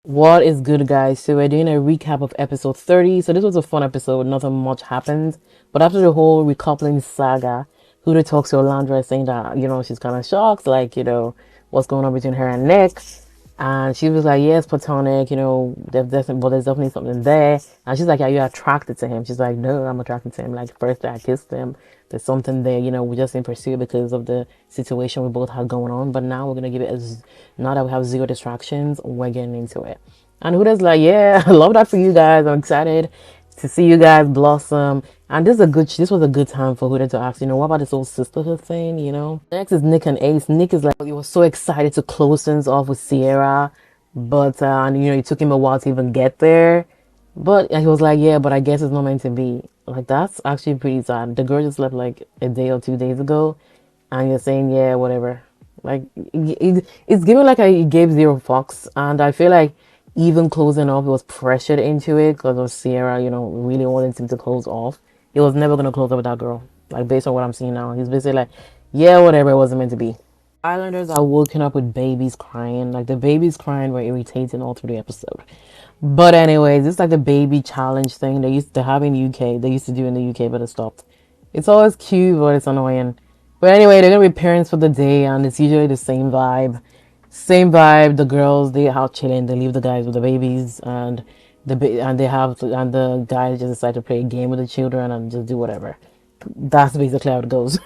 What is good, guys? So we're doing a recap of episode 30. So this was a fun episode. Nothing much happened. But after the whole recoupling saga, Huda talks to Olandra saying that, she's kind of shocked, like, what's going on between her and Nick. And she was like, yes, platonic, there's definitely something there. And she's like, are you attracted to him? She's like, no, I'm attracted to him. Like, first day I kissed him. There's something there, we just didn't pursue it because of the situation we both had going on. But now we're going to give it as, now that we have zero distractions, we're getting into it. And Huda's like, yeah, I love that for you guys. I'm excited to see you guys blossom. And this was a good time for Huda to ask, what about this whole sisterhood thing? Next is Nick and Ace. Nick is like, he was so excited to close things off with Sierra, but and it took him a while to even get there. But he was like, yeah, but I guess it's not meant to be. Like, that's actually pretty sad. The girl just left like a day or 2 days ago, and you're saying, yeah, whatever. Like, it's given like he gave zero fucks, and I feel like even closing off, he was pressured into it because of Sierra, really wanted him to close off. He was never gonna close up with that girl. Like, based on what I'm seeing now, he's basically like, yeah, whatever, it wasn't meant to be. Islanders are woken up with babies crying. Like, the babies crying were irritating all through the episode. But anyways, it's like the baby challenge thing they used to have in the UK. They used to do in the UK, but it stopped. It's always cute, but it's annoying. But anyway, they're gonna be parents for the day, and it's usually the same vibe. Same vibe. The girls, they out chilling. They leave the guys with the babies, and the guys just decide to play a game with the children and just do whatever. That's basically how it goes.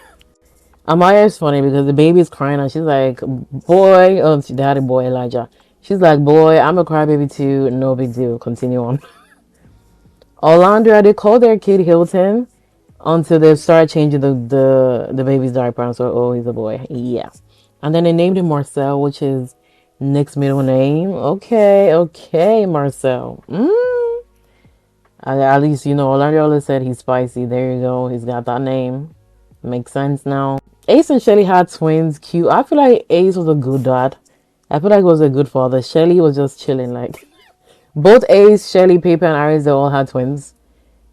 Amaya is funny because the baby is crying and she's like, boy, oh, they had a boy, Elijah. She's like, boy, I'm a crybaby too. No big deal. Continue on. Orlando, they call their kid Hilton until they start changing the baby's diaper and so, oh, he's a boy. Yeah. And then they named him Marcel, which is Nick's middle name. Okay, Marcel. At least, Orlando always said he's spicy. There you go. He's got that name. Makes sense now. Ace and Shelly had twins. Cute. I feel like Ace was a good dad. I feel like he was a good father. Shelly was just chilling. Like, both Ace, Shelly, Paper, and Aries, they all had twins.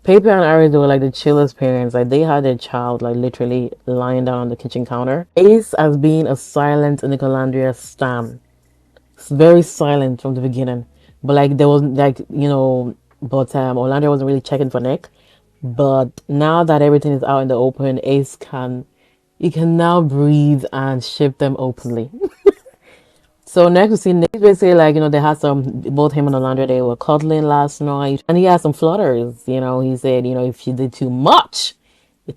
Paper and Aries, they were like the chillest parents. Like, they had their child, like, literally lying down on the kitchen counter. Ace as being a silent Nicolandria stan. Very silent from the beginning. But, like, there was, like, Orlando wasn't really checking for Nick. But now that everything is out in the open, you can now breathe and ship them openly. So next we see Nick basically like, they had both him and Orlando, they were cuddling last night. And he had some flutters, he said, if she did too much,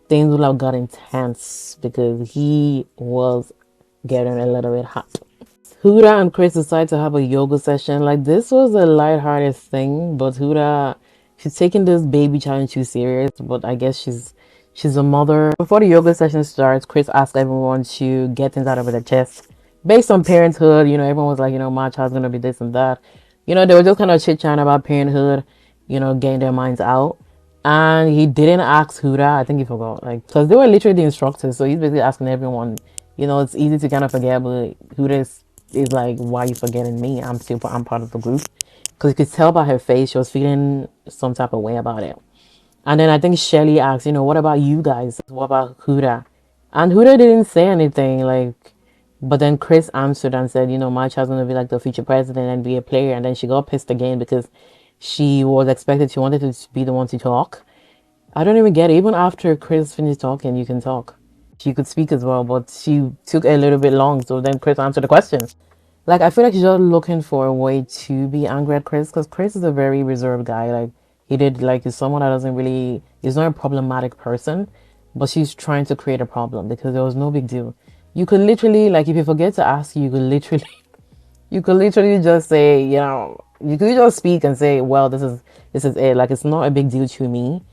things would have got intense because he was getting a little bit hot. Huda and Chris decided to have a yoga session. Like, this was a lighthearted thing, but Huda, she's taking this baby challenge too serious, but I guess she's a mother. Before the yoga session starts, Chris asked everyone to get things out of their chest. Based on parenthood, everyone was like, my child's gonna be this and that. They were just kind of chit-chatting about parenthood, getting their minds out. And he didn't ask Huda. I think he forgot. Like, because they were literally the instructors, so he's basically asking everyone. It's easy to kind of forget, but Huda is like, why are you forgetting me? I'm part of the group. Because you could tell by her face, she was feeling some type of way about it. And then I think Shelly asked, what about you guys? What about Huda? And Huda didn't say anything, like, but then Chris answered and said, my child's going to be like the future president and be a player. And then she got pissed again because she was expected, she wanted to be the one to talk. I don't even get it. Even after Chris finished talking, you can talk. She could speak as well, but she took a little bit long. So then Chris answered the questions. Like, I feel like she's just looking for a way to be angry at Chris because Chris is a very reserved guy. Like, he's someone that doesn't really, he's not a problematic person, but she's trying to create a problem because there was no big deal. You could literally, like, if you forget to ask, you could literally just say, you could just speak and say, well, this is it. Like, it's not a big deal to me.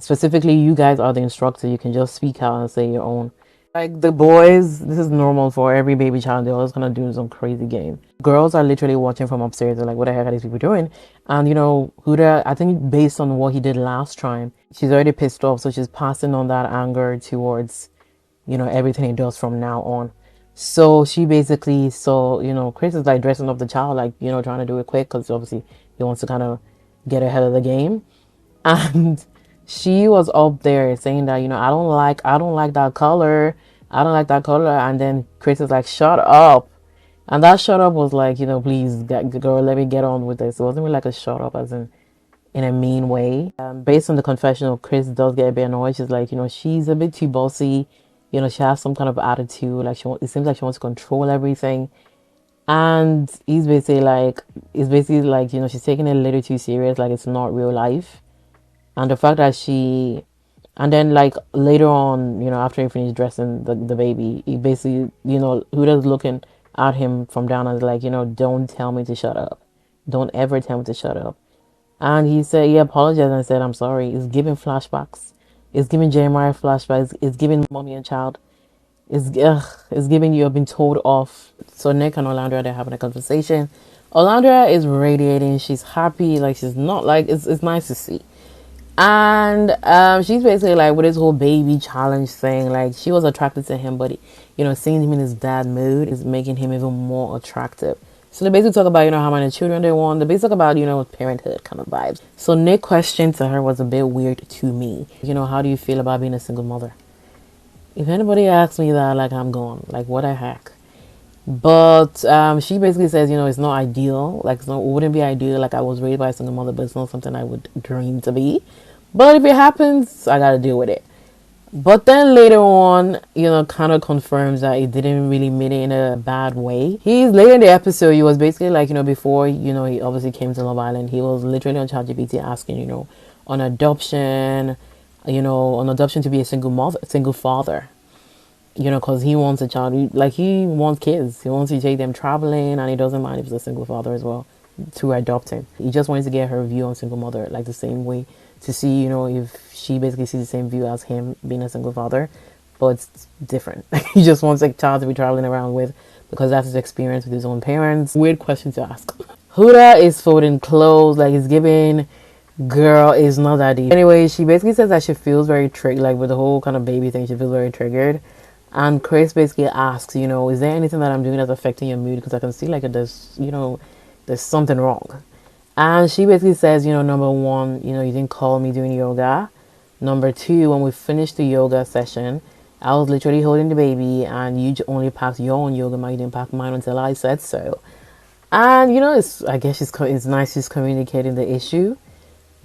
Specifically, you guys are the instructor. You can just speak out and say your own. Like, the boys, this is normal for every baby child. They're always gonna do some crazy game. Girls are literally watching from upstairs. They're like, what the heck are these people doing? And, Huda, I think based on what he did last time, she's already pissed off. So she's passing on that anger towards, everything he does from now on. So she basically Chris is like dressing up the child, like, trying to do it quick because obviously he wants to kind of get ahead of the game. And she was up there saying that, I don't like that color. I don't like that color. And then Chris is like, shut up. And that shut up was like, please, girl, let me get on with this. It wasn't really like a shut up as in a mean way. Based on the confessional, Chris does get a bit annoyed. She's like, she's a bit too bossy. She has some kind of attitude. Like it seems like she wants to control everything. And he's basically like, she's taking it a little too serious. Like it's not real life. And the fact that and then like later on, after he finished dressing the baby, he basically, Huda's looking at him from down and like, don't tell me to shut up. Don't ever tell me to shut up. And he apologized and said, I'm sorry. It's giving flashbacks. It's giving Jeremiah flashbacks. It's giving mommy and child. It's giving you have been told off. So Nick and Orlando they're having a conversation. Orlando is radiating. She's happy. Like she's not like it's nice to see. And she's basically like with this whole baby challenge thing. Like she was attracted to him, but seeing him in his dad mood is making him even more attractive. So they basically talk about how many children they want. They basically talk about parenthood kind of vibes. So Nick's question to her was a bit weird to me. How do you feel about being a single mother? If anybody asks me that, like I'm gone. Like what the heck? But she basically says, it's not ideal. Like it wouldn't be ideal. Like I was raised by a single mother, but it's not something I would dream to be. But if it happens, I gotta deal with it. But then later on, kind of confirms that it didn't really mean it in a bad way. He's later in the episode, he was basically like, before, he obviously came to Love Island, he was literally on ChatGPT asking, on adoption, on adoption to be a single father. Because he wants a child. He wants kids. He wants to take them traveling, and he doesn't mind if it's a single father as well to adopt him. He just wanted to get her view on single mother, like the same way to see, if she basically sees the same view as him being a single father, but it's different. He just wants a child to be traveling around with because that's his experience with his own parents. Weird question to ask. Huda is folding clothes, like he's giving girl is not that deep. Anyway, she basically says that she feels very triggered, like with the whole kind of baby thing, she feels very triggered. And Chris basically asks, is there anything that I'm doing that's affecting your mood? Because I can see like there's something wrong. And she basically says, number one, you didn't call me doing yoga. Number two, when we finished the yoga session, I was literally holding the baby and you only packed your own yoga mat. You didn't pack mine until I said so. And, I guess it's nice she's communicating the issue.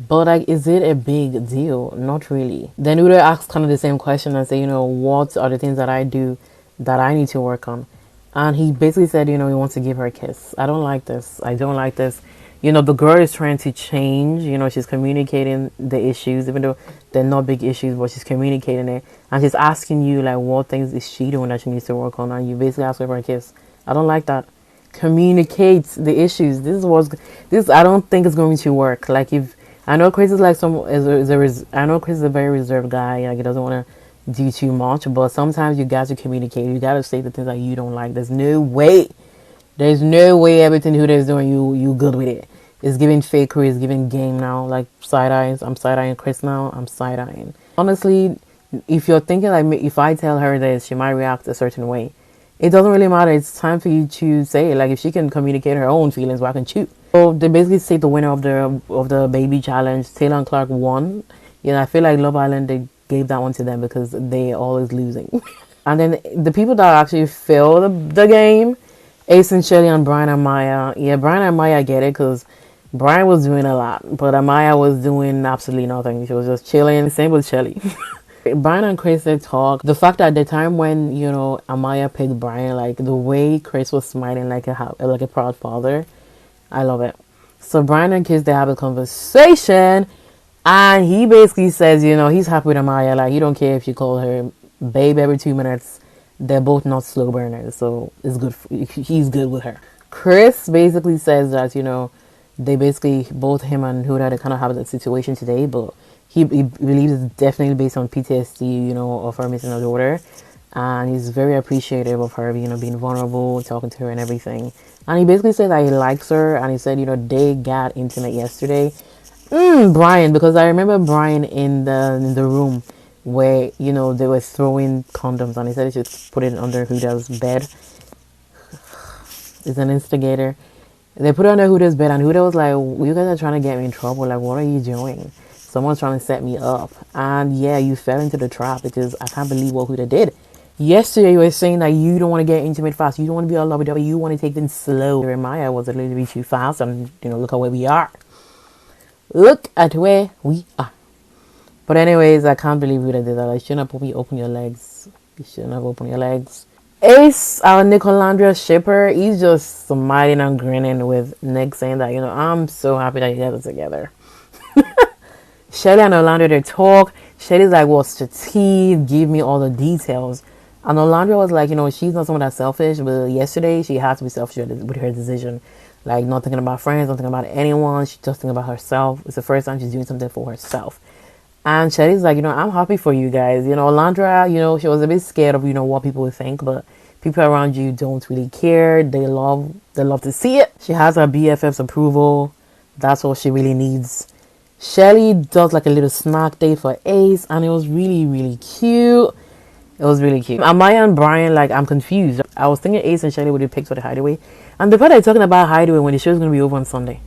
But like, is it a big deal? Not really. Then Udo asks kind of the same question and say, what are the things that I do that I need to work on? And he basically said, he wants to give her a kiss. I don't like this. I don't like this. The girl is trying to change. She's communicating the issues, even though they're not big issues, but she's communicating it. And she's asking you, like, what things is she doing that she needs to work on? And you basically ask her for a kiss. I don't like that. Communicate the issues. I don't think it's going to work. Like, if I know Chris is like I know Chris is a very reserved guy. Like he doesn't want to do too much, but sometimes you got to communicate. You got to say the things that you don't like. There's no way everything Huda is doing you good with it. It's giving fakery. It's giving game now. Like side eyes. I'm side eyeing Chris now. I'm side eyeing. Honestly, if you're thinking like if I tell her this, she might react a certain way. It doesn't really matter. It's time for you to say it. Like if she can communicate her own feelings, why can't you? So they basically say the winner of the baby challenge, Taylor and Clark won. I feel like Love Island they gave that one to them because they always losing. And then the people that actually failed the game, Ace and Shelly and Brian and Maya. Yeah, Brian and Maya get it because Brian was doing a lot, but Amaya was doing absolutely nothing. She was just chilling. Same with Shelly. Brian and Chris they talk. The fact that at the time when Amaya picked Brian, like the way Chris was smiling like a proud father, I love it. So Brian and Chris they have a conversation, and he basically says he's happy with Amaya. Like he don't care if you call her babe every 2 minutes. They're both not slow burners, so it's good. He's good with her. Chris basically says that they basically both him and Huda they kind of have that situation today, but he believes it's definitely based on PTSD, of her missing her daughter. And he's very appreciative of her, being vulnerable, talking to her and everything. And he basically said that he likes her. And he said, they got intimate yesterday. Brian, because I remember Brian in the room where, they were throwing condoms. And he said he should put it under Huda's bed. He's an instigator. They put it under Huda's bed. And Huda was like, you guys are trying to get me in trouble. Like, what are you doing? Someone's trying to set me up. And yeah, you fell into the trap because I can't believe what Huda did. Yesterday you were saying that you don't want to get intimate fast. You don't want to be all lovey-dovey. You want to take things slow. Jeremiah was a little bit too fast, and look at where we are. Look at where we are. But anyways, I can't believe you did that. I shouldn't have probably opened your legs. You shouldn't have opened your legs. Ace, our Nicolandria shipper, he's just smiling and grinning with Nick saying that, I'm so happy that you guys are together. Shelly and Orlando, they talk. Shelly's like, what's the tea? Give me all the details. And Orlando was like, she's not someone that's selfish, but yesterday she had to be selfish with her decision. Like, not thinking about friends, not thinking about anyone. She's just thinking about herself. It's the first time she's doing something for herself. And Shelly's like, I'm happy for you guys. Orlando, she was a bit scared of, what people would think, but people around you don't really care. They love to see it. She has her BFF's approval. That's all she really needs. Shelly does like a little snack day for Ace, and it was really, really cute. It was really cute. Amaya and Brian, like, I'm confused. I was thinking Ace and Shelly would be picked for the hideaway. And the fact that they're talking about hideaway when the show's going to be over on Sunday.